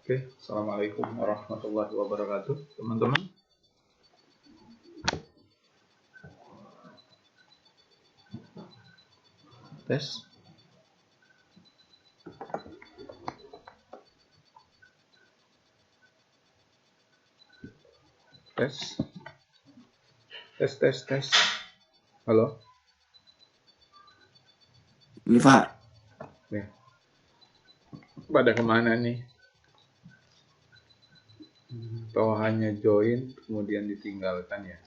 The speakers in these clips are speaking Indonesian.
Oke, Assalamualaikum warahmatullahi wabarakatuh, teman-teman. Tes. Tes. Tes. Halo. Ini Pak. Nih. Pada kemana nih? Atau hanya join kemudian ditinggalkan ya?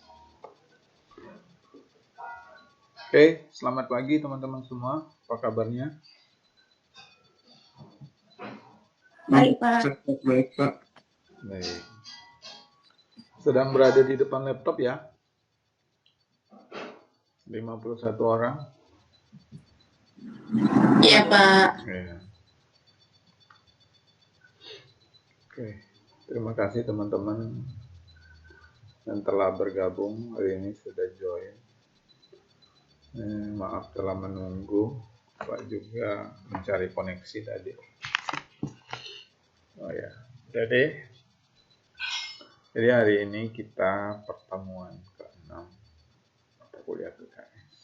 Oke, selamat pagi teman-teman semua. Apa kabarnya? Baik Pak. Baik Pak. Baik. Sedang berada di depan laptop ya? 51 orang. Iya Pak. Ya. Oke, terima kasih teman-teman yang telah bergabung hari ini sudah join. Maaf telah menunggu, Pak juga mencari koneksi tadi. Oh ya, jadi hari ini kita pertemuan ke-6 mata kuliah PKS.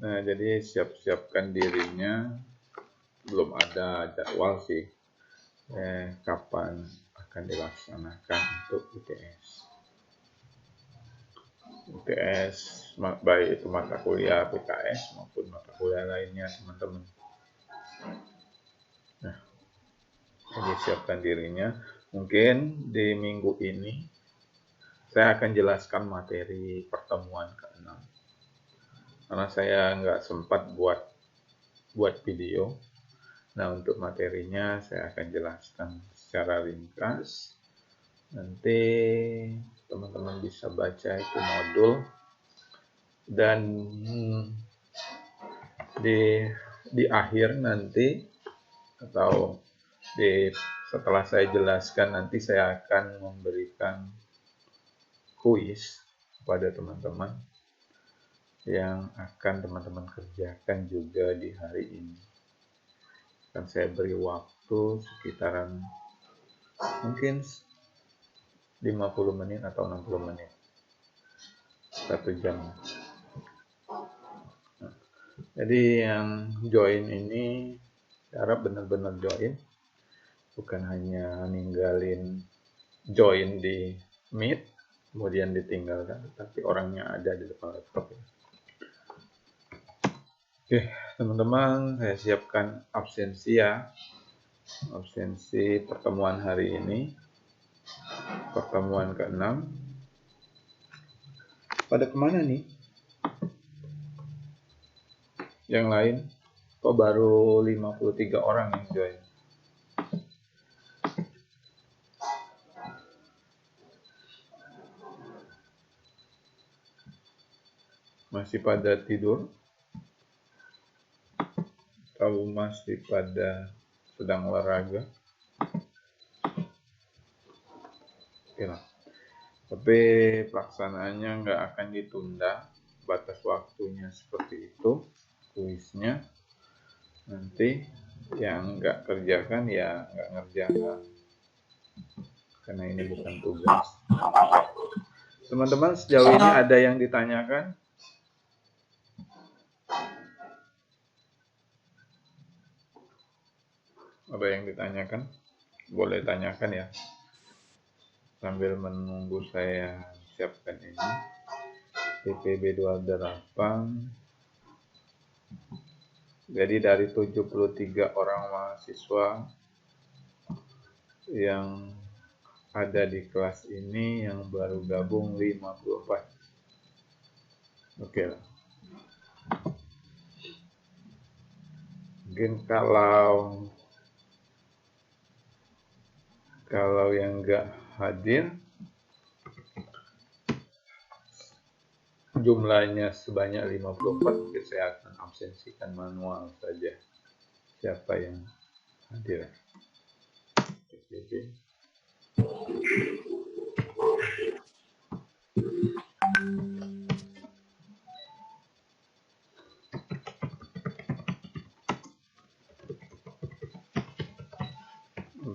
Nah, jadi siap-siapkan dirinya, belum ada jadwal sih kapan akan dilaksanakan untuk UTS. UTS baik itu mata kuliah PKS maupun mata kuliah lainnya, teman-teman. Nah, jadi siapkan dirinya. Mungkin di minggu ini saya akan jelaskan materi pertemuan ke-6 karena saya nggak sempat buat video. Nah, untuk materinya saya akan jelaskan secara ringkas. Nanti teman-teman bisa baca itu modul, dan di akhir nanti atau setelah saya jelaskan nanti saya akan memberikan kuis kepada teman-teman yang akan teman-teman kerjakan juga di hari ini. Dan saya beri waktu sekitaran mungkin 50 menit atau 60 menit. 1 jam. Nah, jadi yang join ini harap benar-benar join. Bukan hanya ninggalin join di Meet kemudian ditinggalkan, tapi orangnya ada di depan laptop ya. Oke, teman-teman, saya siapkan absensi ya. Absensi pertemuan hari ini. Pertemuan ke-6. Pada kemana nih? Yang lain? Kok baru 53 orang yang join? Masih pada tidur? Atau masih pada sedang olahraga? Oke lah. Tapi pelaksanaannya nggak akan ditunda. Batas waktunya seperti itu. Kuisnya. Nanti yang nggak kerjakan ya nggak ngerjakan. Karena ini bukan tugas. Teman-teman, sejauh ini ada yang ditanyakan? Ada yang ditanyakan? Boleh tanyakan ya. Sambil menunggu saya siapkan ini. PPB 28. Jadi dari 73 orang mahasiswa yang ada di kelas ini, yang baru gabung 54. Oke lah. Mungkin kalau yang nggak hadir jumlahnya sebanyak 54, mungkin saya akan absensikan manual saja siapa yang hadir. PPB.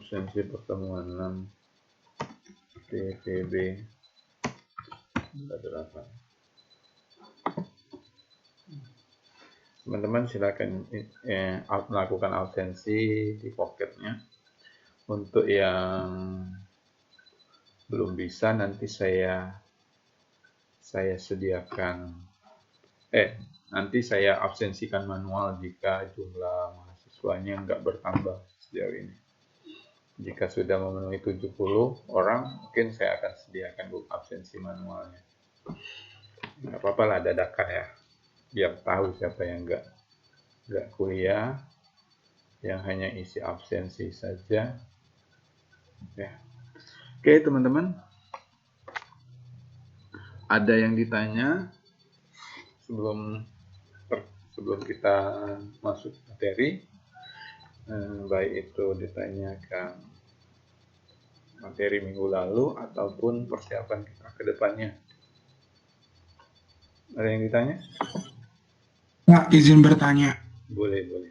absensi pertemuan 6 TPB 8. Teman-teman silakan melakukan absensi di pocketnya. Untuk yang belum bisa nanti saya sediakan nanti saya absensikan manual jika jumlah mahasiswanya nggak bertambah sejauh ini. Jika sudah memenuhi 70 orang, mungkin saya akan sediakan absensi manualnya. Nggak apa-apa lah, dadakan ya, biar tahu siapa yang nggak kuliah, yang hanya isi absensi saja. Ya. Oke teman-teman, ada yang ditanya sebelum kita masuk materi, baik itu ditanyakan materi minggu lalu ataupun persiapan kita ke depannya. Ada yang ditanya? Pak, izin bertanya. Boleh.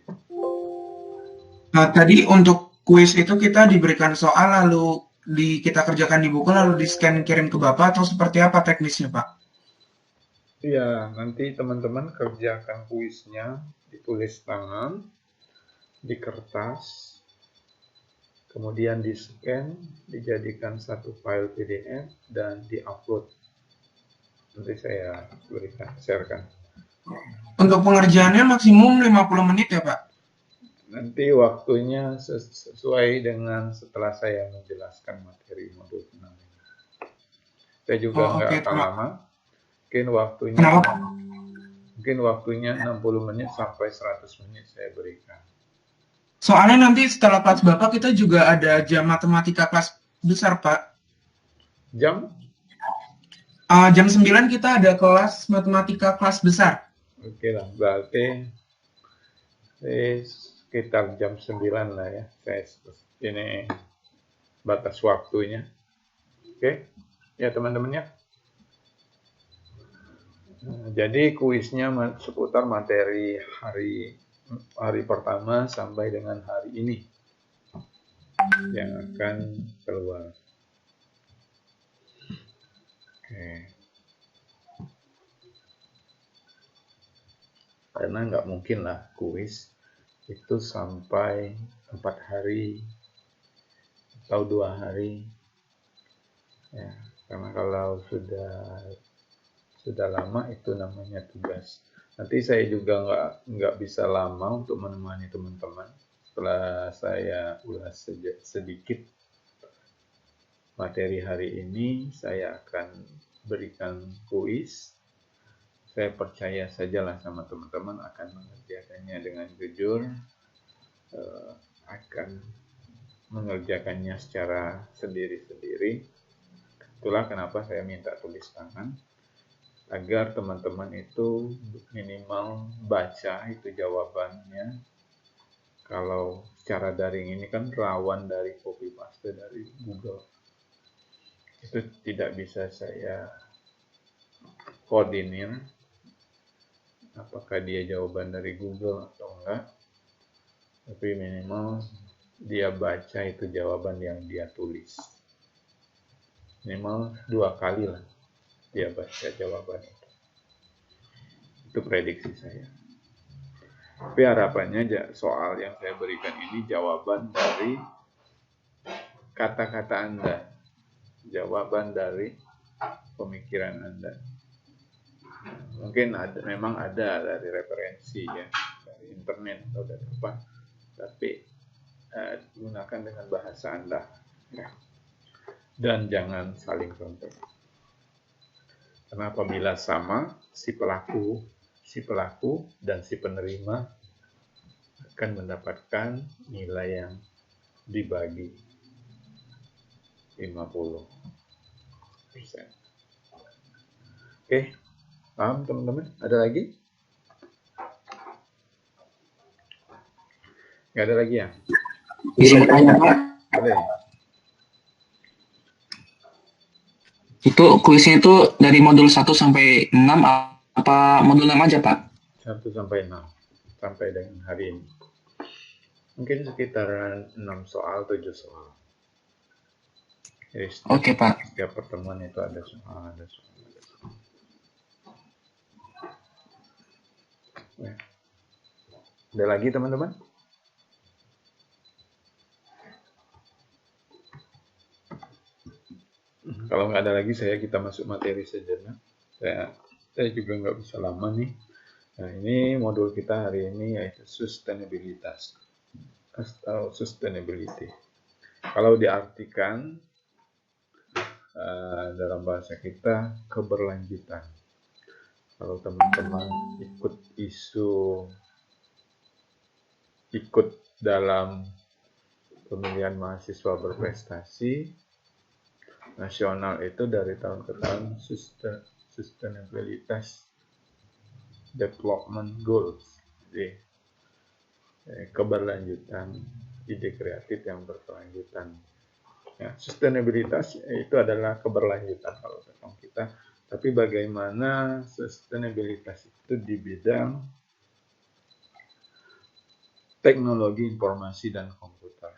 Nah, tadi untuk kuis itu kita diberikan soal lalu kita kerjakan di buku lalu di scan kirim ke Bapak atau seperti apa teknisnya, Pak? Iya, nanti teman-teman kerjakan kuisnya, ditulis tangan, di kertas, kemudian di scan, dijadikan satu file PDF, dan di-upload. Nanti saya sharekan. Untuk pengerjaannya maksimum 50 menit ya, Pak? Nanti waktunya sesuai dengan setelah saya menjelaskan materi modul 6 ini. Saya juga nggak akan lama. Mungkin waktunya 60 menit sampai 100 menit saya berikan. Soalnya nanti setelah kelas Bapak kita juga ada jam matematika kelas besar, Pak. Jam? Jam 9 kita ada kelas matematika kelas besar. Oke lah, berarti sekitar jam 9 lah ya. Ini batas waktunya. Oke, ya teman-teman ya. Jadi kuisnya seputar materi hari pertama sampai dengan hari ini yang akan keluar. Oke. Karena nggak mungkin lah kuis itu sampai 4 hari atau 2 hari. Ya, karena kalau sudah lama itu namanya tugas. Nanti saya juga nggak bisa lama untuk menemani teman-teman. Setelah saya ulas sedikit materi hari ini, saya akan berikan kuis. Saya percaya sajalah sama teman-teman akan mengerjakannya dengan jujur, akan mengerjakannya secara sendiri-sendiri. Itulah kenapa saya minta tulis tangan, agar teman-teman itu minimal baca itu jawabannya. Kalau secara daring ini kan rawan dari copy paste dari Google. Itu tidak bisa saya koordinir apakah dia jawaban dari Google atau enggak. Tapi minimal dia baca itu jawaban yang dia tulis. Minimal 2 kali lah dia baca jawaban itu. Itu prediksi saya. Tapi harapannya soal yang saya berikan ini jawaban dari kata-kata Anda. Jawaban dari pemikiran Anda. Mungkin memang ada dari referensi ya, dari internet atau dari apa. Tapi gunakan dengan bahasa Anda. Ya. Dan jangan saling contek. Karena apabila sama, si pelaku dan si penerima akan mendapatkan nilai yang dibagi 50%. Oke, paham teman-teman? Ada lagi? Nggak ada lagi ya? Bisa bertanya, Pak? Boleh. Itu kuisnya itu dari modul 1 sampai 6 apa modul 6 aja, Pak? 1 sampai 6 sampai dengan hari ini. Mungkin sekitaran 6 soal, 7 soal. Jadi Oke, Pak. setiap pertemuan itu ada soal, ada soal. Ya. Ada lagi teman-teman? Kalau nggak ada lagi, kita masuk materi saja. Saya juga nggak bisa lama nih. Nah, ini modul kita hari ini yaitu sustainabilitas atau sustainability. Kalau diartikan dalam bahasa kita, keberlanjutan. Kalau teman-teman ikut dalam pemilihan mahasiswa berprestasi nasional itu dari tahun ke tahun, sustainabilitas development goals. Jadi keberlanjutan ide kreatif yang berkelanjutan. Ya, sustainabilitas itu adalah keberlanjutan kalau kita. Tapi bagaimana sustainabilitas itu di bidang teknologi informasi dan komputer.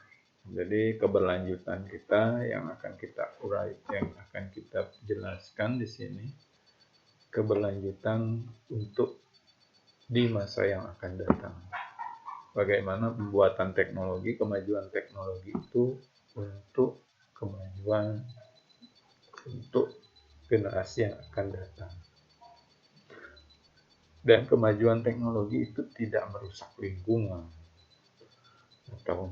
Jadi keberlanjutan kita yang akan kita urai, yang akan kita jelaskan di sini, keberlanjutan untuk di masa yang akan datang. Bagaimana pembuatan teknologi, kemajuan teknologi itu untuk kemajuan untuk generasi yang akan datang. Dan kemajuan teknologi itu tidak merusak lingkungan atau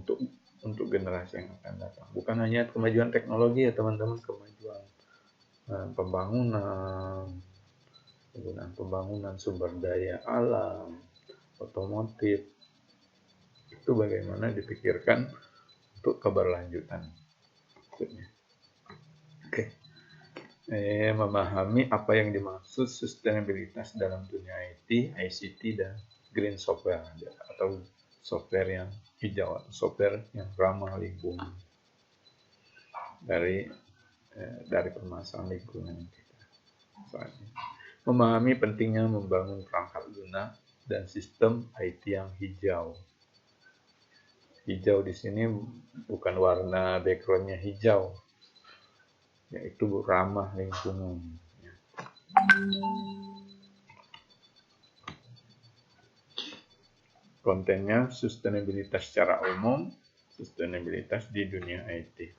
untuk generasi yang akan datang. Bukan hanya kemajuan teknologi ya teman-teman, kemajuan pembangunan sumber daya alam, otomotif, itu bagaimana dipikirkan untuk keberlanjutan. Oke. Memahami apa yang dimaksud sustainabilitas dalam dunia IT, ICT, dan green software atau software yang hijau, software yang ramah lingkungan dari permasalahan lingkungan kita saat ini. Memahami pentingnya membangun perangkat lunak dan sistem IT yang hijau. Hijau di sini bukan warna backgroundnya hijau, yaitu ramah lingkungan. Kontennya sustainabilitas secara umum, sustainabilitas di dunia IT.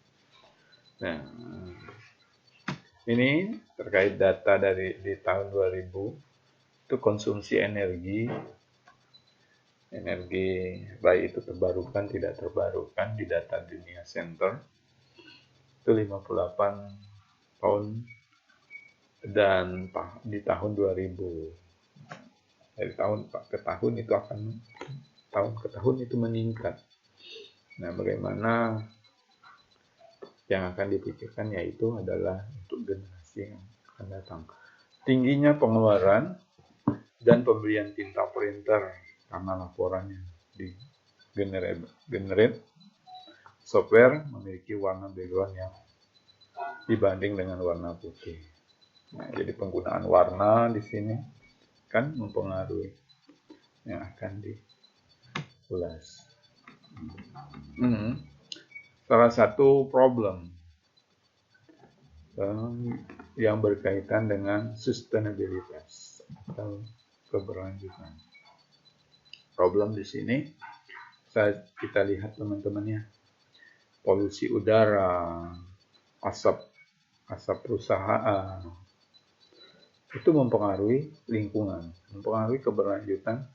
Nah, ini terkait data di tahun 2000, itu konsumsi energi baik itu terbarukan, tidak terbarukan di data Dunia Center, itu 58 pound, dan di tahun 2000 dari tahun ke tahun itu meningkat. Nah, bagaimana yang akan dipikirkan yaitu adalah untuk generasi yang akan datang. Tingginya pengeluaran dan pembelian tinta printer karena laporannya di generate software memiliki warna background yang dibanding dengan warna putih. Nah, jadi penggunaan warna di sini kan mempengaruhi yang akan diulas. Salah satu problem yang berkaitan dengan sustainabilitas atau keberlanjutan. Problem di sini saat kita lihat teman-temannya, polusi udara, asap perusahaan, itu mempengaruhi lingkungan, mempengaruhi keberlanjutan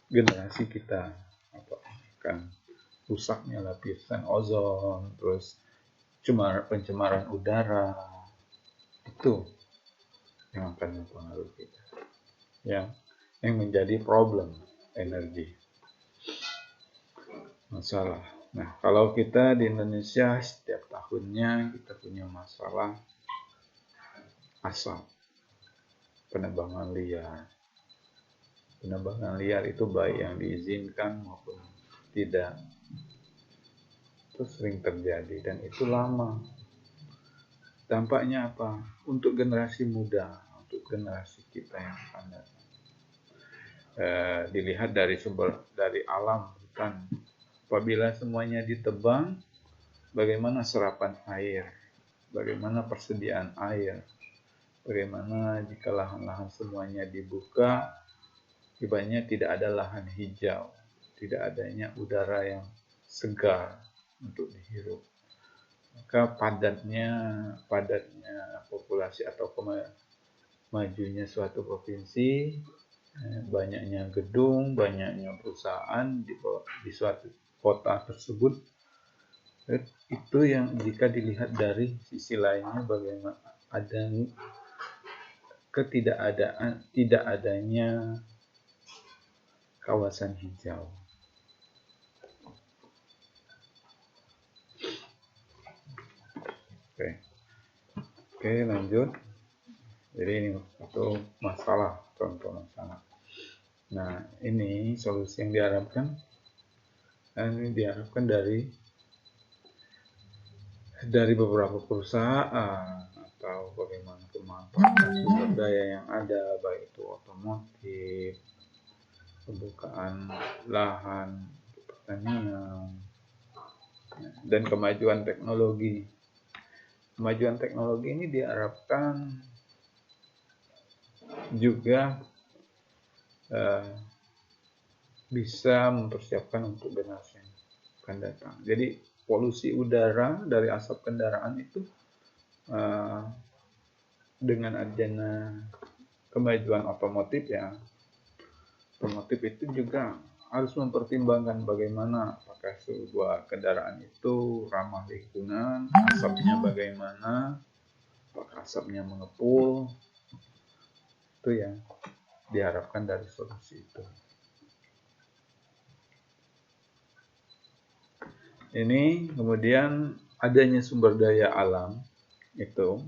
generasi kita. Kan rusaknya lapisan ozon, terus pencemaran udara, itu yang akan mempengaruhi kita, yang menjadi problem energi, masalah. Nah, kalau kita di Indonesia setiap tahunnya kita punya masalah asap, penebangan liar. Penebangan liar itu baik yang diizinkan maupun tidak, itu sering terjadi dan itu lama. Dampaknya apa? Untuk generasi muda, untuk generasi kita yang akan datang. Dilihat dari alam hutan. Apabila semuanya ditebang, bagaimana serapan air, bagaimana persediaan air, bagaimana jika lahan-lahan semuanya dibuka, akibatnya tidak ada lahan hijau, tidak adanya udara yang segar untuk dihirup. Maka padatnya populasi atau kemajunya suatu provinsi, banyaknya gedung, banyaknya perusahaan di suatu kota tersebut, itu yang jika dilihat dari sisi lainnya bagaimana tidak adanya kawasan hijau. Oke, lanjut. Jadi ini satu masalah, contoh masalah. Nah, ini solusi yang diharapkan. Ini diharapkan dari beberapa perusahaan atau bagaimana pemanfaatan sumber daya yang ada, baik itu otomotif, pembukaan lahan, pertanian, dan kemajuan teknologi. Kemajuan teknologi ini diharapkan juga bisa mempersiapkan untuk generasi yang akan datang. Jadi polusi udara dari asap kendaraan itu dengan adanya kemajuan otomotif itu juga harus mempertimbangkan bagaimana apakah sebuah kendaraan itu ramah lingkungan, asapnya bagaimana, apakah asapnya mengepul, itu yang diharapkan dari solusi itu. Ini kemudian adanya sumber daya alam itu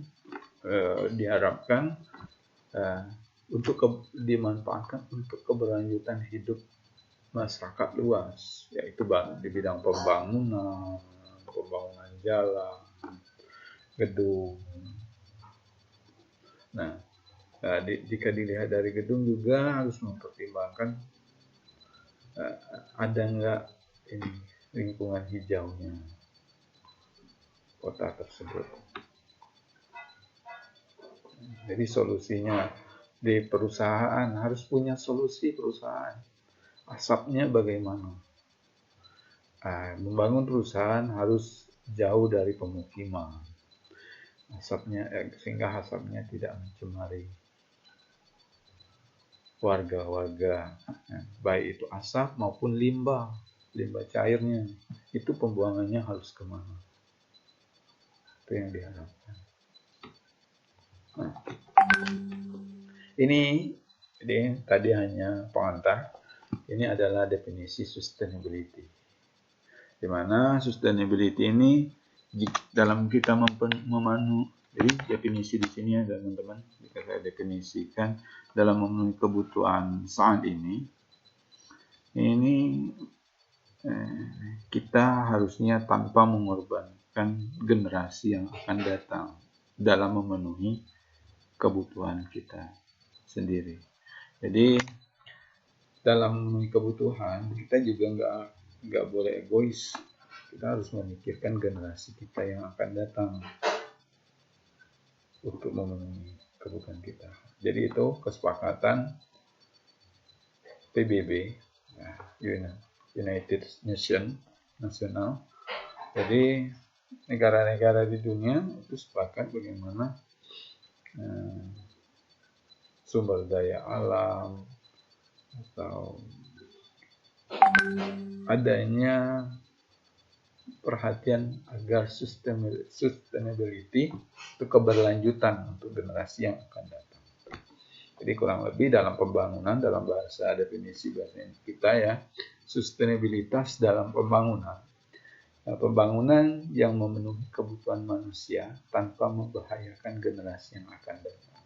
diharapkan untuk dimanfaatkan untuk keberlanjutan hidup masyarakat luas, yaitu di bidang pembangunan jalan, gedung. Nah, jika dilihat dari gedung juga harus mempertimbangkan ada nggak ini lingkungan hijaunya kota tersebut. Jadi solusinya di perusahaan harus punya solusi perusahaan. Asapnya bagaimana? Membangun perusahaan harus jauh dari pemukiman. Asapnya sehingga asapnya tidak mencemari warga-warga, baik itu asap maupun limbah cairnya, itu pembuangannya harus kemana? Itu yang diharapkan. Nah, ini tadi hanya pengantar. Ini adalah definisi sustainability. Di mana sustainability ini dalam kita jadi definisi di sini ya teman-teman, jika saya definisikan dalam memenuhi kebutuhan saat ini kita harusnya tanpa mengorbankan generasi yang akan datang dalam memenuhi kebutuhan kita sendiri. Jadi dalam memenuhi kebutuhan kita juga nggak boleh egois. Kita harus memikirkan generasi kita yang akan datang untuk memenuhi kebutuhan kita. Jadi itu kesepakatan PBB, United Nations nasional. Jadi negara-negara di dunia itu sepakat bagaimana sumber daya alam atau adanya perhatian agar sustainability itu keberlanjutan untuk generasi yang akan datang. Jadi kurang lebih dalam pembangunan, dalam definisi bahasa kita ya, sustainabilitas dalam pembangunan. Pembangunan yang memenuhi kebutuhan manusia tanpa membahayakan generasi yang akan datang.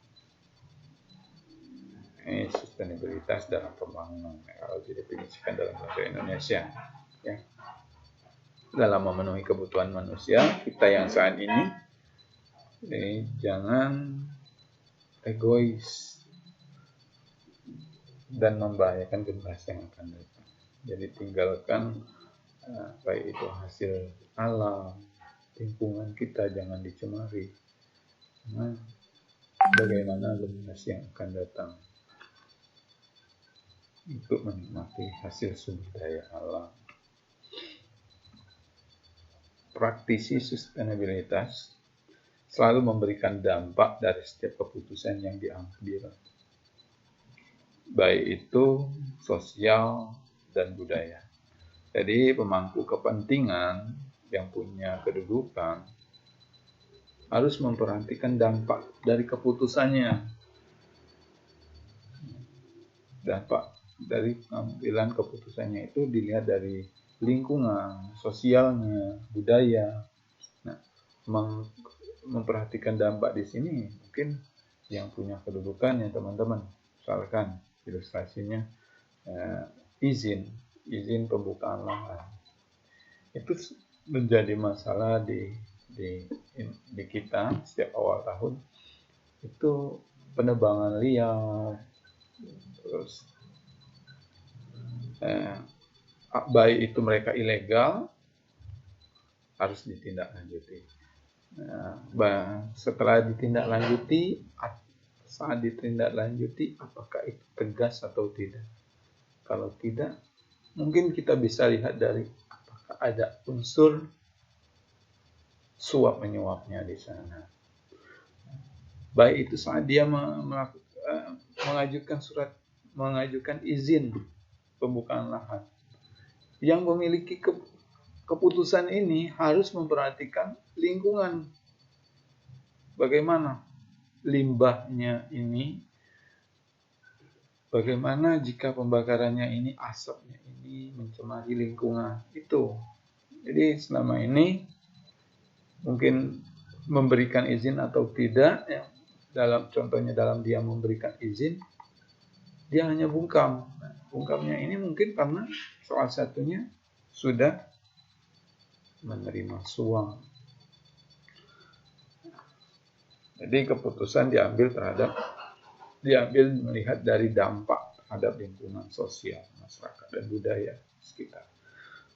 Ini sustainabilitas dalam pembangunan kalau didefinisikan dalam bahasa Indonesia ya. Dalam memenuhi kebutuhan manusia kita yang saat ini jangan egois dan membahayakan generasi yang akan datang. Jadi tinggalkan baik itu hasil alam, lingkungan kita jangan dicemari. Nah, bagaimana generasi yang akan datang untuk menikmati hasil sumber daya alam. Praktisi sustainabilitas selalu memberikan dampak dari setiap keputusan yang diambil, baik itu sosial dan budaya. Jadi pemangku kepentingan yang punya kedudukan harus memperhatikan dampak dari keputusannya. Dampak dari pengambilan keputusannya itu dilihat dari lingkungan, sosialnya, budaya. Nah, memperhatikan dampak di sini mungkin yang punya kedudukan ya teman-teman. Misalkan ilustrasinya izin pembukaan lahan. Itu menjadi masalah di kita setiap awal tahun. Itu penebangan liar, terus baik itu mereka ilegal harus ditindaklanjuti. Setelah ditindaklanjuti, saat ditindaklanjuti apakah itu tegas atau tidak? Kalau tidak, mungkin kita bisa lihat dari apakah ada unsur suap menyuapnya di sana. Baik itu saat dia mengajukan izin pembukaan lahan. Yang memiliki keputusan ini harus memperhatikan lingkungan. Bagaimana limbahnya ini, bagaimana jika pembakarannya ini, asapnya ini mencemari lingkungan. Itu. Jadi selama ini mungkin memberikan izin atau tidak, ya, contohnya dalam dia memberikan izin, dia hanya bungkam. Nah, bungkamnya ini mungkin karena salah satunya sudah menerima suap. Jadi keputusan diambil melihat dari dampak terhadap lingkungan sosial, masyarakat, dan budaya sekitar.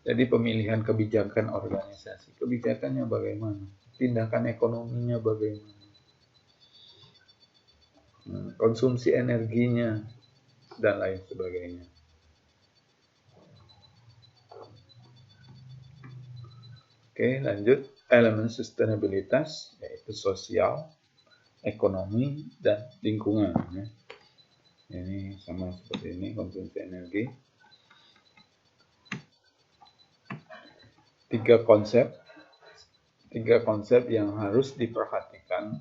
Jadi pemilihan kebijakan organisasi, kebijakannya bagaimana, tindakan ekonominya bagaimana, konsumsi energinya, dan lain sebagainya. Oke, lanjut. Elemen sustainabilitas yaitu sosial, ekonomi, dan lingkungan. Ini sama seperti ini, konsumsi energi. 3 konsep yang harus diperhatikan.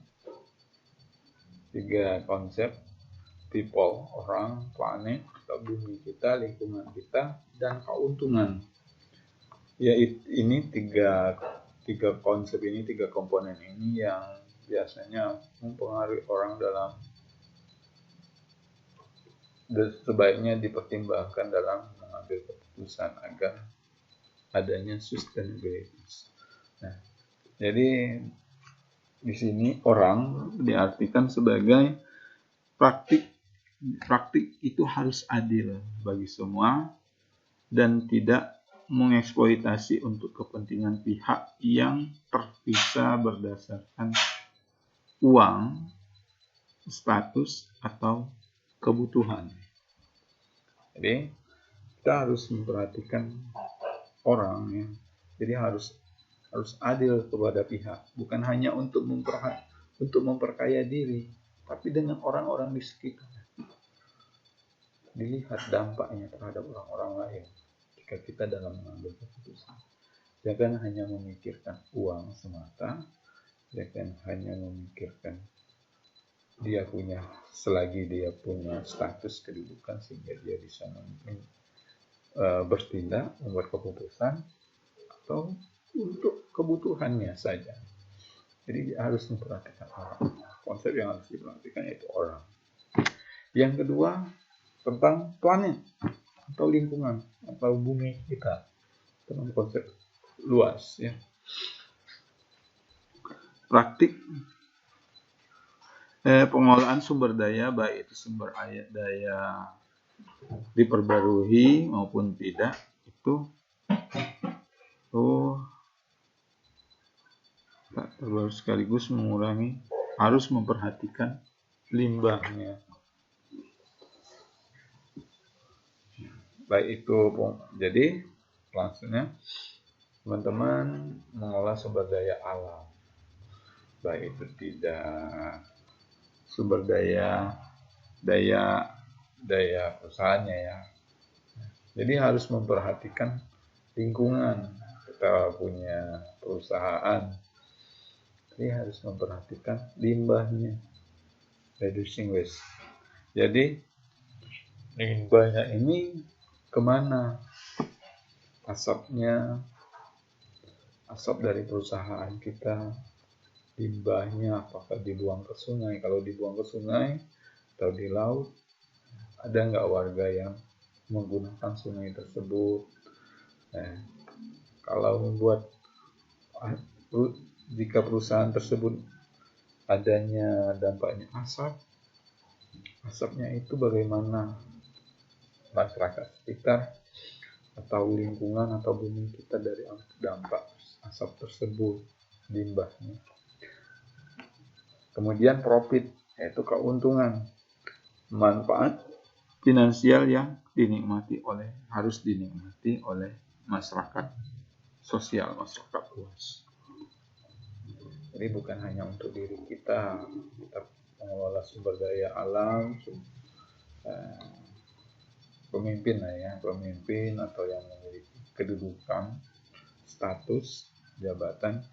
3 konsep: people, orang, planet, atau bumi kita, lingkungan kita, dan keuntungan. Ya, ini tiga konsep ini, 3 komponen ini yang biasanya mempengaruhi orang dalam, sebaiknya dipertimbangkan dalam mengambil keputusan agar adanya sustainability. Nah, jadi di sini orang diartikan sebagai praktik itu harus adil bagi semua dan tidak mengeksploitasi untuk kepentingan pihak yang terpisah berdasarkan uang, status, atau kebutuhan. Jadi kita harus memperhatikan orang, ya. Jadi harus adil kepada pihak, bukan hanya untuk memperkaya diri, tapi dengan orang-orang di sekitar. Dilihat dampaknya terhadap orang-orang lain jika kita dalam mengambil keputusan. Jangan hanya memikirkan uang semata, jangan hanya memikirkan selagi dia punya status kedudukan sehingga dia bisa bertindak, membuat keputusan, atau untuk kebutuhannya saja. Jadi harus memperhatikan orang. Konsep yang harus diperhatikan yaitu orang. Yang kedua, tentang planet atau lingkungan atau bumi kita, dalam konsep luas, ya. Praktik pengolahan sumber daya, baik itu sumber daya diperbarui maupun tidak itu tak terbaru sekaligus mengurangi, harus memperhatikan limbahnya. Baik itu, jadi langsungnya teman-teman mengolah sumber daya alam, baik itu tidak sumber daya perusahaannya ya. Jadi harus memperhatikan lingkungan. Kita punya perusahaan, jadi harus memperhatikan limbahnya, reducing waste. Jadi limbahnya ini kemana? Asapnya, asap dari perusahaan kita, limbahnya apakah dibuang ke sungai? Kalau dibuang ke sungai atau di laut, ada nggak warga yang menggunakan sungai tersebut? Kalau membuat, jika perusahaan tersebut adanya dampaknya asapnya itu bagaimana masyarakat sekitar atau lingkungan atau bumi kita dari dampak asap tersebut, limbahnya. Kemudian profit, yaitu keuntungan, manfaat finansial yang harus dinikmati oleh masyarakat sosial, masyarakat luas. Jadi bukan hanya untuk diri kita mengelola sumber daya alam, pemimpin atau yang memiliki kedudukan, status, jabatan,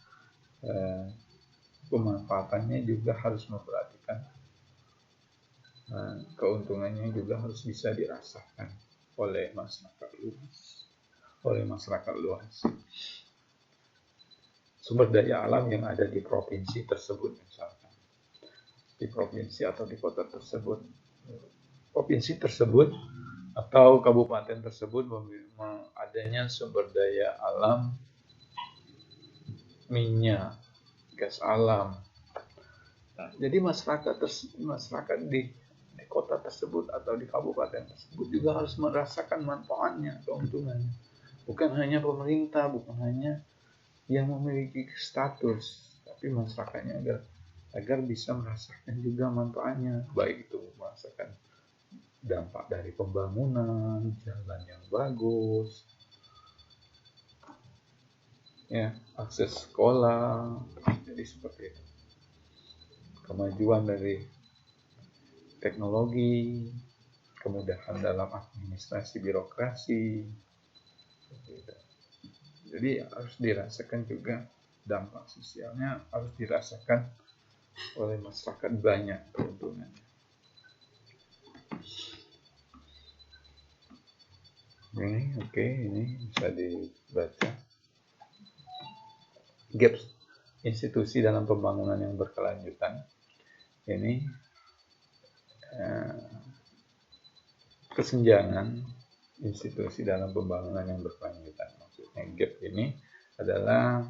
pemanfaatannya juga harus memperhatikan, keuntungannya juga harus bisa dirasakan oleh masyarakat luas. Sumber daya alam yang ada di provinsi tersebut, misalkan di provinsi atau di kota tersebut, provinsi tersebut atau kabupaten tersebut adanya sumber daya alam minyak, gas alam. Nah, jadi masyarakat di kota tersebut atau di kabupaten tersebut juga harus merasakan manfaatnya, keuntungannya. Bukan hanya pemerintah, bukan hanya yang memiliki status, tapi masyarakatnya agar bisa merasakan juga manfaatnya, baik itu merasakan dampak dari pembangunan, jalan yang bagus, ya, akses sekolah, jadi seperti itu. Kemajuan dari teknologi, kemudahan dalam administrasi birokrasi, jadi harus dirasakan juga dampak sosialnya, harus dirasakan oleh masyarakat banyak keuntungannya. Ini bisa dibaca. Gaps institusi dalam pembangunan yang berkelanjutan. Ini kesenjangan institusi dalam pembangunan yang berkelanjutan. Maksudnya gap ini adalah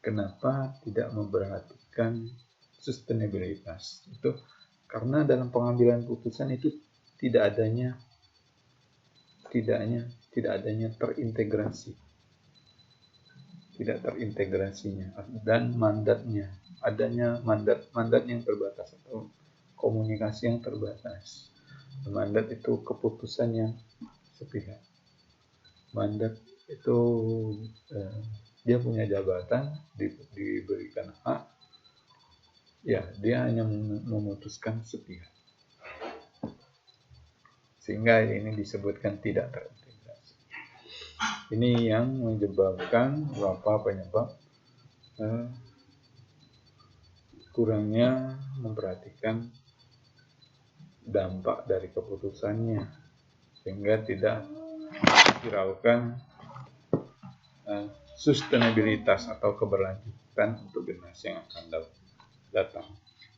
kenapa tidak memperhatikan sustainabilitas. Itu karena dalam pengambilan putusan itu tidak adanya terintegrasi. Tidak terintegrasinya dan mandatnya, adanya mandat yang terbatas atau komunikasi yang terbatas. Mandat itu keputusan yang sepihak. Mandat itu dia punya jabatan, diberikan hak, ya dia hanya memutuskan sepihak. Sehingga ini disebutkan tidak terintegrasi. Ini yang menyebabkan penyebab kurangnya memperhatikan dampak dari keputusannya, sehingga tidak hiraukan sustainabilitas atau keberlanjutan untuk generasi yang akan datang.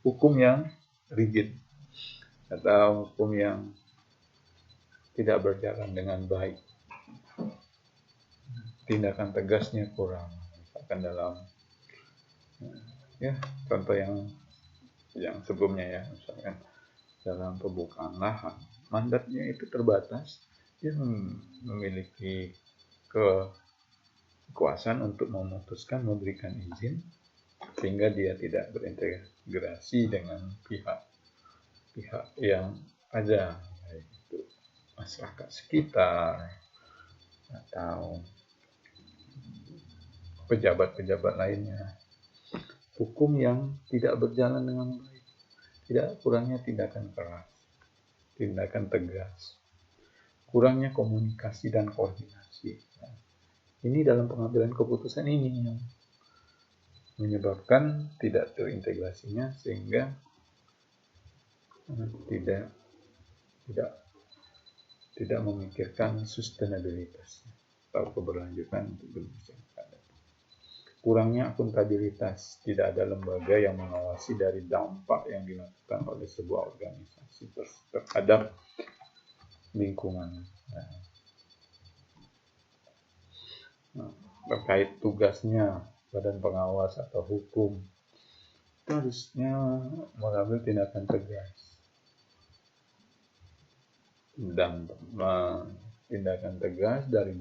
Hukum yang rigid atau hukum yang tidak berjalan dengan baik, tindakan tegasnya kurang, misalkan dalam contoh yang sebelumnya ya, misalkan dalam pembukaan lahan mandatnya itu terbatas, dia memiliki kekuasaan untuk memutuskan, memberikan izin, sehingga dia tidak berintegrasi dengan pihak yang ada, baik itu masyarakat sekitar atau pejabat-pejabat lainnya. Hukum yang tidak berjalan dengan baik, kurangnya tindakan keras, tindakan tegas, kurangnya komunikasi dan koordinasi. Ini dalam pengambilan keputusan ini yang menyebabkan tidak terintegrasinya, sehingga tidak memikirkan sustainabilitas atau keberlanjutan untuk Indonesia. Kurangnya akuntabilitas, tidak ada lembaga yang mengawasi dari dampak yang dilakukan oleh sebuah organisasi terhadap lingkungan. Terkait tugasnya badan pengawas atau hukum, itu harusnya mengambil tindakan tegas dan tindakan tegas dari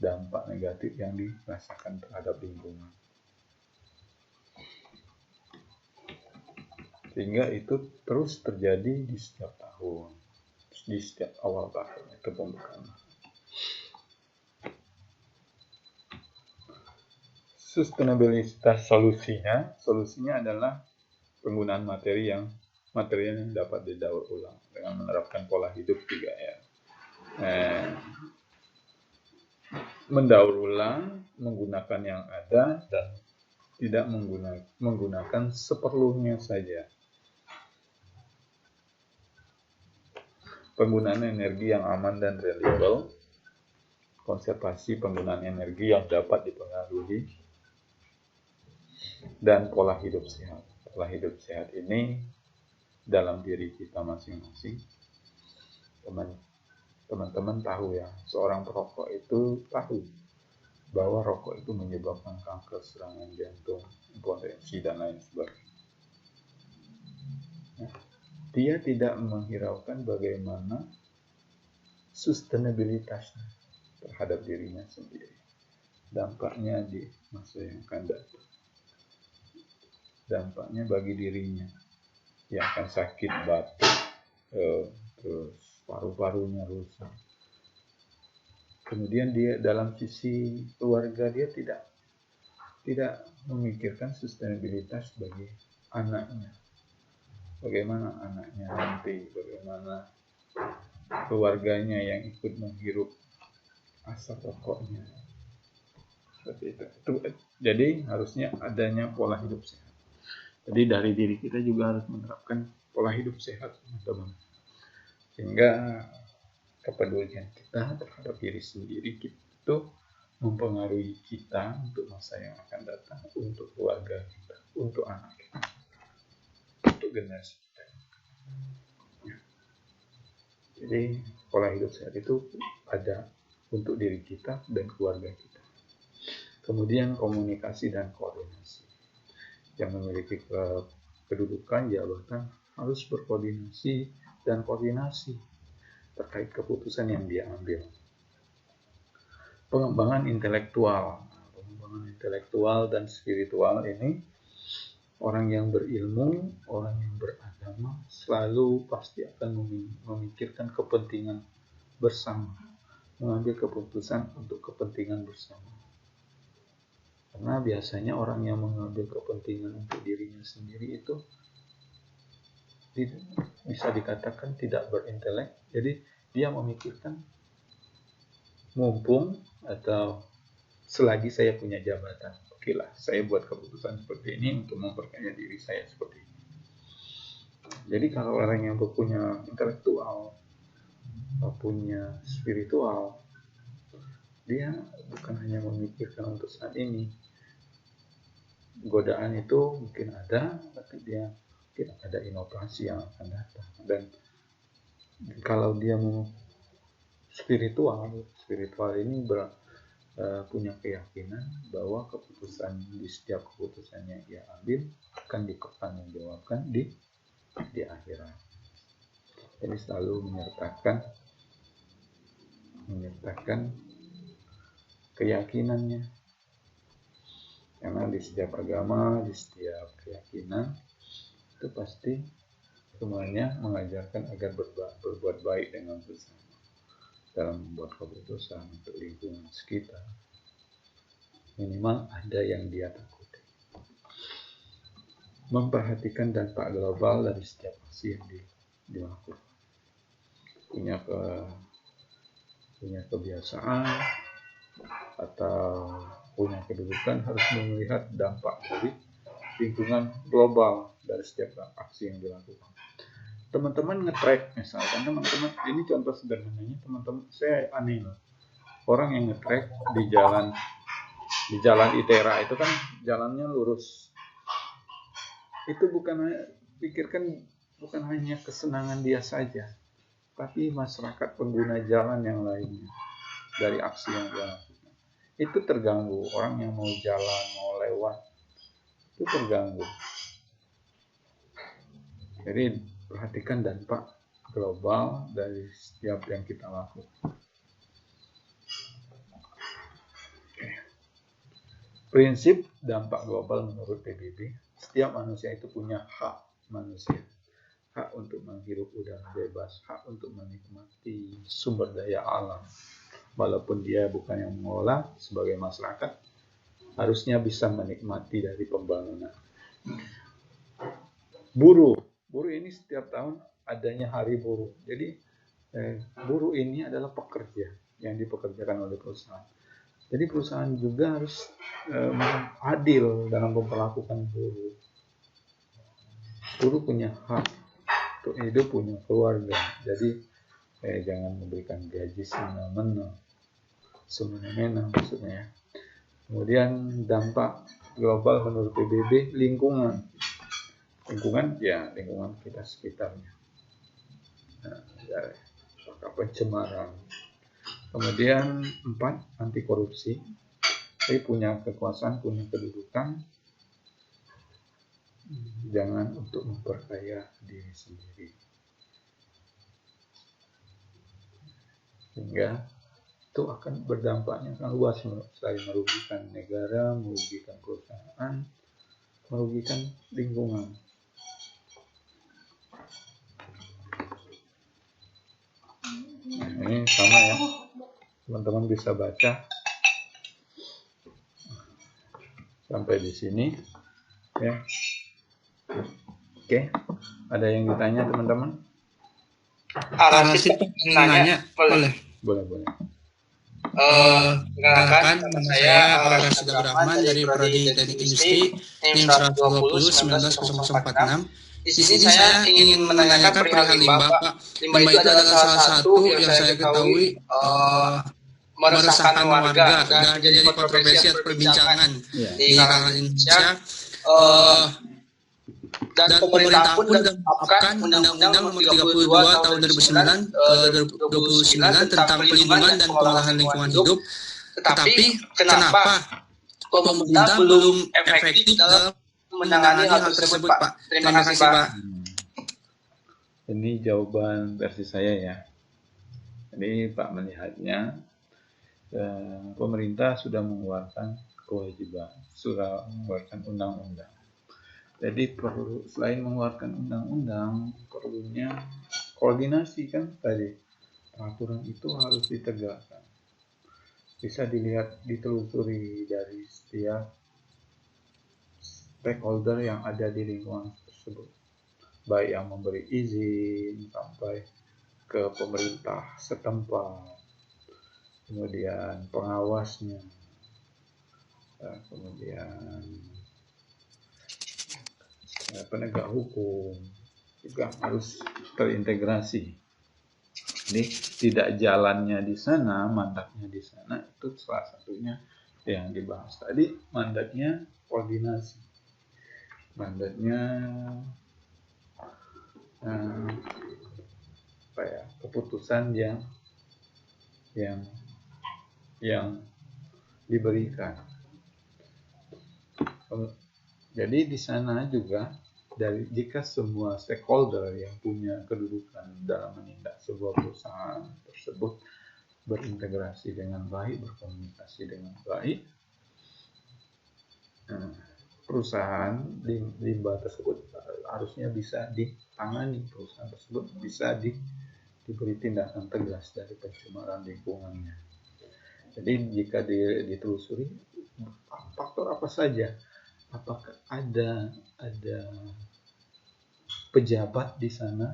dampak negatif yang dirasakan terhadap lingkungan, sehingga itu terus terjadi di setiap tahun, di setiap awal tahun itu pembukaan. Sustainabilitas solusinya adalah penggunaan materi yang dapat didaur ulang dengan menerapkan pola hidup 3R. Mendaur ulang, menggunakan yang ada, dan tidak menggunakan seperlunya saja. Penggunaan energi yang aman dan reliable, konservasi penggunaan energi yang dapat dipengaruhi, dan pola hidup sehat. Pola hidup sehat ini dalam diri kita masing-masing. Teman-teman tahu ya, seorang perokok itu tahu bahwa rokok itu menyebabkan kanker, serangan jantung, impotensi, dan lain sebagainya. Dia tidak menghiraukan bagaimana sustainabilitasnya terhadap dirinya sendiri, dampaknya di masa yang akan datang, dampaknya bagi dirinya yang akan sakit, batuk, terus paru-parunya rusak. Kemudian dia dalam sisi keluarga, dia tidak memikirkan sustainabilitas bagi anaknya. Bagaimana anaknya nanti, bagaimana keluarganya yang ikut menghirup asap rokoknya. Seperti itu. Jadi harusnya adanya pola hidup sehat. Jadi dari diri kita juga harus menerapkan pola hidup sehat, teman-teman. Sehingga kepedulian kita terhadap diri sendiri itu mempengaruhi kita untuk masa yang akan datang, untuk keluarga kita, untuk anak kita, untuk generasi kita. Jadi pola hidup sehat itu ada untuk diri kita dan keluarga kita. Kemudian komunikasi dan koordinasi. Yang memiliki kedudukan jabatan harus berkoordinasi dan koordinasi terkait keputusan yang dia ambil. Pengembangan intelektual dan spiritual ini, orang yang berilmu, orang yang beragama selalu pasti akan memikirkan kepentingan bersama, mengambil keputusan untuk kepentingan bersama. Karena biasanya orang yang mengambil kepentingan untuk dirinya sendiri itu bisa dikatakan tidak berintelek. Jadi dia memikirkan mumpung atau selagi saya punya jabatan, oke lah, saya buat keputusan seperti ini untuk memperkaya diri saya seperti ini. Jadi kalau orang yang punya intelektual, punya spiritual, dia bukan hanya memikirkan untuk saat ini. Godaan itu mungkin ada, tapi dia mungkin ada inovasi yang akan datang. Dan kalau dia mau spiritual ini punya keyakinan bahwa di setiap keputusan yang dia ambil akan dipertanggungjawabkan di akhirat. Jadi selalu menyertakan keyakinannya. Karena di setiap agama, di setiap keyakinan itu pasti semuanya mengajarkan agar berbuat baik dengan sesama dalam membuat keputusan untuk lingkungan sekitar. Minimal ada yang dia takuti. Memperhatikan dampak global dari setiap aksi yang dilakukan. Punya kebiasaan atau punya kedudukan harus melihat dampak dari lingkungan global dari setiap aksi yang dilakukan. Teman-teman nge-track misalkan, teman-teman ini contoh sederhananya, teman-teman saya aneh loh. Orang yang nge-track di jalan ITERA itu kan jalannya lurus. Itu pikirkan bukan hanya kesenangan dia saja, tapi masyarakat pengguna jalan yang lainnya dari aksi yang dia lakukan. Itu terganggu, orang yang mau jalan, mau lewat, itu terganggu. Jadi perhatikan dampak global dari setiap yang kita lakukan. Prinsip dampak global menurut PBB, setiap manusia itu punya hak manusia. Hak untuk menghirup udara bebas, hak untuk menikmati sumber daya alam. Walaupun dia bukan yang mengolah, sebagai masyarakat, harusnya bisa menikmati dari pembangunan. Buruh ini setiap tahun adanya hari buruh. Jadi buruh ini adalah pekerja yang dipekerjakan oleh perusahaan. Jadi perusahaan juga harus adil dalam memperlakukan buruh. Buruh punya hak untuk hidup, punya keluarga. Jadi jangan memberikan gaji semena-mena maksudnya. Kemudian dampak global menurut PBB, lingkungan kita sekitarnya. Apakah pencemaran. Kemudian 4, anti korupsi. Jadi punya kekuasaan, punya kedudukan, jangan untuk memperkaya diri sendiri. Sehingga itu akan berdampaknya akan luas, selain merugikan negara, merugikan perusahaan, merugikan lingkungan. Nah, ini sama ya, teman-teman bisa baca sampai di sini ya. Oke, ada yang ditanya teman-teman? Arasid nanya, boleh? Boleh. Perkenalkan, nama saya Arasid Abdurrahman dari Prodi Teknik Industri, NIM 120 190046. Di sini saya ingin menanyakan perihal limbah, Pak. Limbah itu adalah salah satu yang saya ketahui meresahkan warga dan jadi kontroversi atau perbincangan di kalangan Indonesia. Dan pemerintah pun menetapkan Undang-Undang Nomor 32 Tahun 2009 tentang pelindungan dan pengolahan lingkungan hidup. Tetapi kenapa pemerintah belum efektif dalam menangani hal tersebut, Pak? Terima kasih, Pak. Ini jawaban versi saya ya. Jadi Pak melihatnya pemerintah sudah mengeluarkan kewajiban, sudah mengeluarkan undang-undang. Jadi selain mengeluarkan undang-undang, perlunya koordinasi kan tadi. Peraturan itu harus ditegakkan. Bisa ditelusuri dari setiap stakeholder yang ada di lingkungan tersebut. Baik yang memberi izin sampai ke pemerintah setempat, kemudian pengawasnya, kemudian penegak hukum juga harus terintegrasi. Ini tidak jalannya di sana, mandatnya di sana, itu salah satunya yang dibahas tadi. Mandatnya koordinasi, mandatnya keputusan yang diberikan. Jadi di sana juga jika semua stakeholder yang punya kedudukan dalam menindak sebuah perusahaan tersebut berintegrasi dengan baik, berkomunikasi dengan baik, perusahaan limbah tersebut harusnya bisa ditangani, perusahaan tersebut bisa diberi tindakan tegas dari pencemaran lingkungannya. Jadi jika ditelusuri faktor apa saja, apakah ada pejabat di sana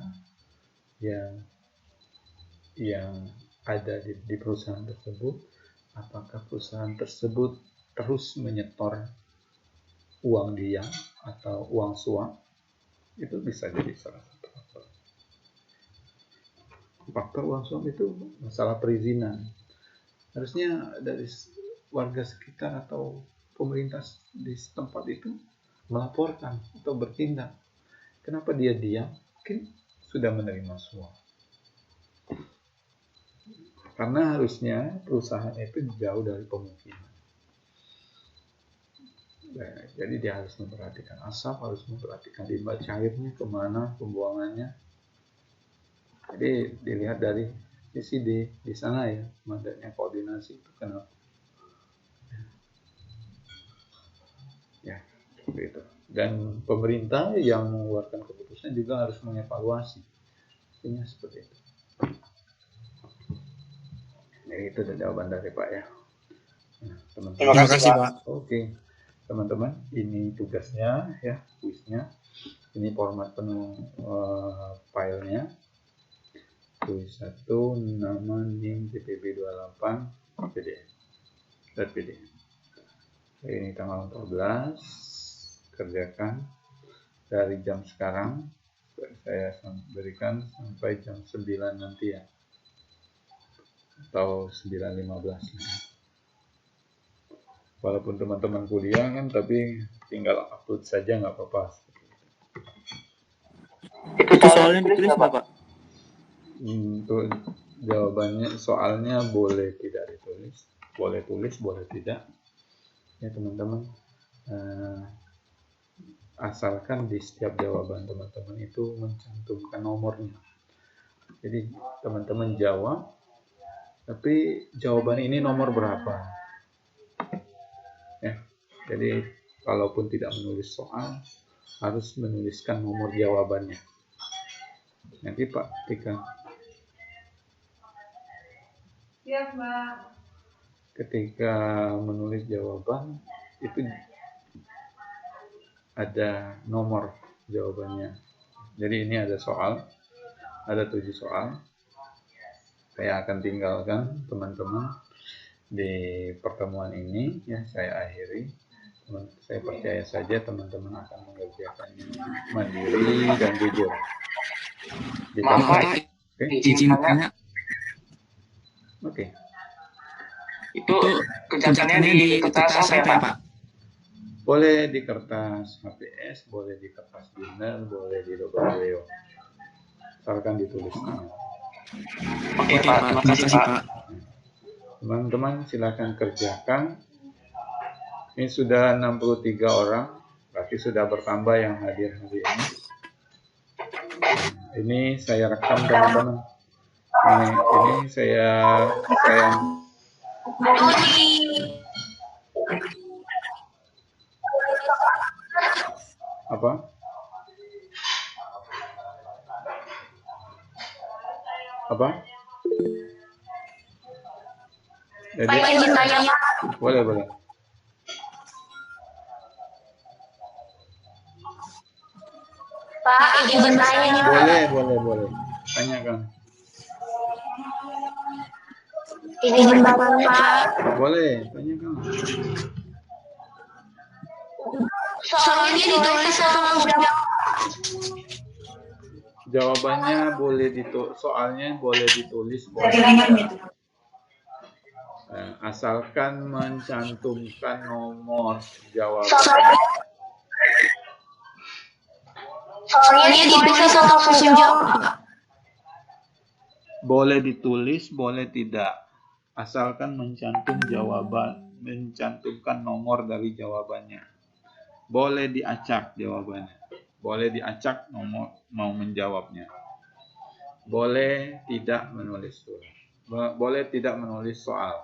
yang ada di perusahaan tersebut, apakah perusahaan tersebut terus menyetor uang dia atau uang suap, itu bisa jadi salah satu faktor. Faktor uang suap itu masalah perizinan. Harusnya dari warga sekitar atau pemerintah di setempat itu melaporkan atau bertindak. Kenapa dia diam? Mungkin sudah menerima suap. Karena harusnya perusahaan itu jauh dari pemukiman. Nah, jadi dia harus memperhatikan asap, harus memperhatikan limbah cairnya, kemana pembuangannya. Jadi dilihat dari sisi di sana ya, adanya koordinasi itu kenapa. Ya, seperti itu. Dan pemerintah yang mengeluarkan keputusan juga harus mengevaluasi. Intinya seperti itu. Jadi itu jawaban dari Pak ya. Nah, teman-teman. Terima kasih Pak. Oke, teman-teman, ini tugasnya ya, kuisnya. Ini format penuh filenya. Kuis 1, nama, NIM, PPB 28, PDF. Dan PDF. Ini tanggal 14, kerjakan dari jam sekarang, saya berikan sampai jam 9 nanti ya, atau 9.15. Walaupun teman-teman kuliah kan, tapi tinggal upload saja nggak apa-apa. Itu soalnya ditulis nggak Pak? Untuk jawabannya, soalnya boleh tidak ditulis, boleh tulis, boleh tidak. Ya teman-teman, asalkan di setiap jawaban teman-teman itu mencantumkan nomornya. Jadi teman-teman jawab, tapi jawaban ini nomor berapa? Ya, jadi kalaupun tidak menulis soal, harus menuliskan nomor jawabannya. Nanti Pak Tika, Siap, Mbak. ketika menulis jawaban itu ada nomor jawabannya. Jadi ini ada soal, ada 7 soal. Saya akan tinggalkan teman-teman di pertemuan ini ya, saya akhiri. Saya percaya saja teman-teman akan mengerjakannya mandiri dan jujur. Maaf Pak, izin tanya. Oke. Itu kerjakannya di kertas apa ya Pak? Boleh di kertas HPS, boleh di kertas binder, boleh di double. Asalkan ditulis tangan. Oke Pak, terima kasih Pak. Teman-teman silakan kerjakan. Ini sudah 63 orang, berarti sudah bertambah yang hadir hari ini. Ini saya rekam teman-teman. Ini saya apa? Apa? Jadi, boleh. Pak, izin tanya. Boleh. Tanyakan. Izin Bapak, Pak. Boleh, tanyakan. Soalnya ditulis atau langsung jawab? Jawabannya boleh soalnya boleh ditulis, boleh. Asalkan mencantumkan nomor jawaban. Soalnya ditulis atau langsung jawab? Boleh ditulis, boleh tidak. Asalkan mencantumkan nomor dari jawabannya. Boleh diacak jawabannya. boleh diacak mau menjawabnya. Boleh tidak menulis surat. Boleh tidak menulis soal.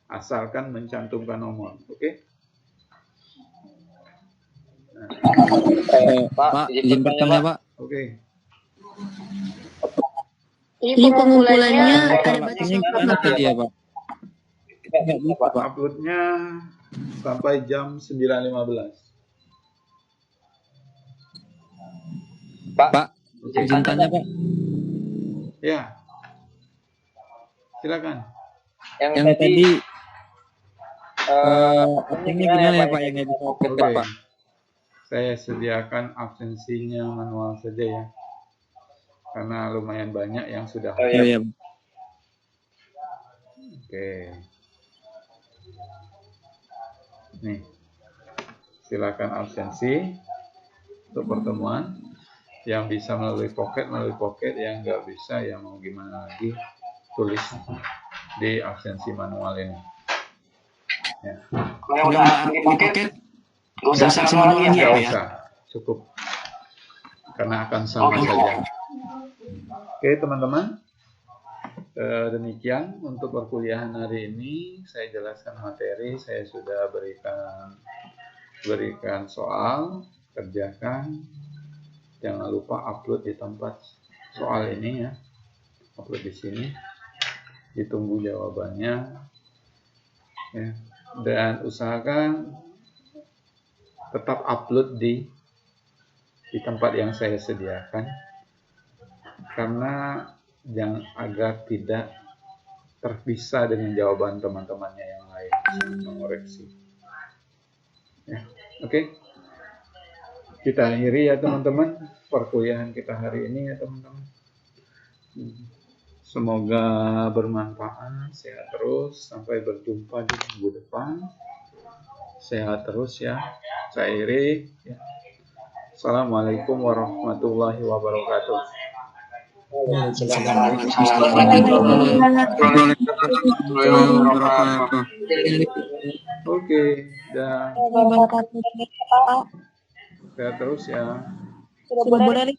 Asalkan mencantumkan nomor. Oke? Pak, izin bertanya, Pak. Oke. Ini pengumpulannya ada Ini batas gimana waktu. tadi ya, Pak? Nggak bisa, Pak. Uploadnya sampai jam 9.15. Pak, Oke. izin tanya, Pak. Ya. Silakan. Yang tadi ini gimana ya, Pak, yang nggak bisa upload, Oke. Pak? Saya sediakan absensinya manual saja ya. Karena lumayan banyak yang sudah. Oh iya, Pak. Oke. Nih. Silakan absensi untuk pertemuan. Yang bisa melalui pocket, yang nggak bisa ya mau gimana lagi, tulis di absensi manual ini. Ya. Kalau udah pakai paket, nggak usah sama lagi ya, Nggak Pak ya. usah, cukup. Karena akan sama saja. Oke teman-teman, demikian untuk perkuliahan hari ini. Saya jelaskan materi, saya sudah berikan soal, kerjakan. Jangan lupa upload di tempat soal ini ya, upload di sini. Ditunggu jawabannya. Ya. Dan usahakan tetap upload di tempat yang saya sediakan, karena agar tidak terpisah dengan jawaban teman-temannya yang lain, mengoreksi. Ya. Oke. Kita akhiri ya teman-teman perkuliahan kita hari ini ya teman-teman. Semoga bermanfaat, sehat terus, sampai berjumpa di minggu depan. Sehat terus ya. Saya akhiri ya. Assalamualaikum warahmatullahi wabarakatuh. Oke, dah. Sehat terus ya. Boleh.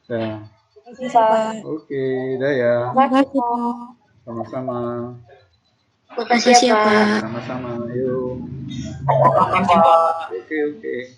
Dah. Oke, dah ya. Sama-sama. Makasih ya, Pak. Sama-sama. Yuk. Oke.